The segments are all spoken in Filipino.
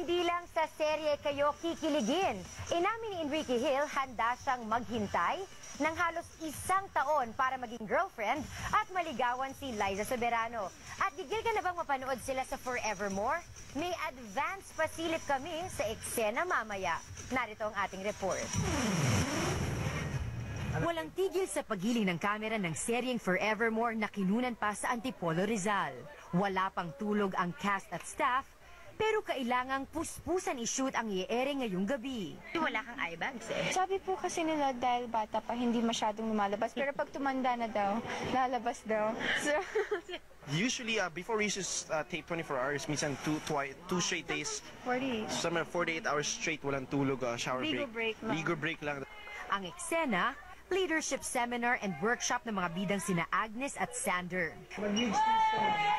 Hindi lang sa serye kayo kikiligin. Inamin ni Enrique Hill, handa siyang maghintay ng halos 1 taon para maging girlfriend at maligawan si Liza Soberano. At gigil ka na bang mapanood sila sa Forevermore? May advance pasilip kami sa eksena mamaya. Narito ang ating report. Walang tigil sa paggiling ng kamera ng seryeng Forevermore na kinunan pa sa Antipolo, Rizal. Wala pang tulog ang cast at staff, pero kailangang puspusan i-shoot ang i-ere ngayong gabi. Wala kang eye bags eh. Sabi po kasi nila dahil bata pa, hindi masyadong lumalabas. Pero pag tumanda na daw, lalabas daw. So, usually, before we used to tape 24 hours, minsan two straight days. 48. Some 48 hours straight, walang tulog, shower Ligo break lang. Ligo break lang. Ang eksena, leadership seminar and workshop ng mga bidang sina Agnes at Sander.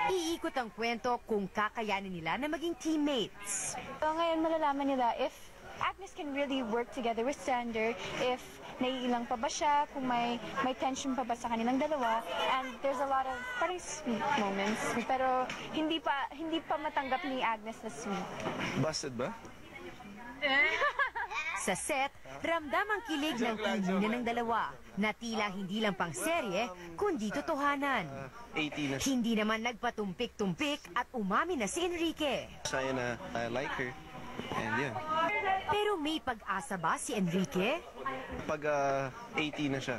Iikot ang kwento kung kakayanin nila na maging teammates. So, ngayon malalaman nila if Agnes can really work together with Sander, if naiilang pa ba siya, kung may tension pa ba sa kanilang dalawa, and there's a lot of parang sweet moments. Pero hindi pa matanggap ni Agnes na sweet. Busted ba? Sa set, ramdam ang kilig ng kaibigan ng dalawa na tila hindi lang pang serye, kundi totohanan. 18 na siya. Hindi naman nagpatumpik-tumpik at umami na si Enrique. Saya na I like her. And yun. Pero may pag-asa ba si Enrique? Pag 18 na siya,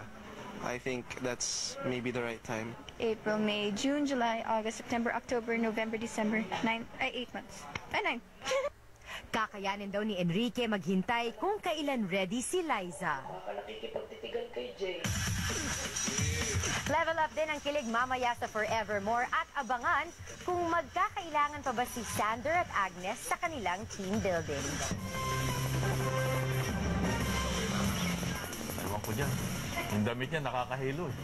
I think that's maybe the right time. April, May, June, July, August, September, October, November, December, 8 months. 9. Kakayanin daw ni Enrique maghintay kung kailan ready si Liza. Level up din ang kilig mamaya sa Forevermore at abangan kung magkakailangan pa ba si Sander at Agnes sa kanilang team building. Ewan ko dyan. Yung damit niya nakakahilo eh.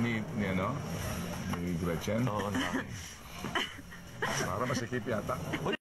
Ni Gretchen? Oo, ang dami. Para masikip yata.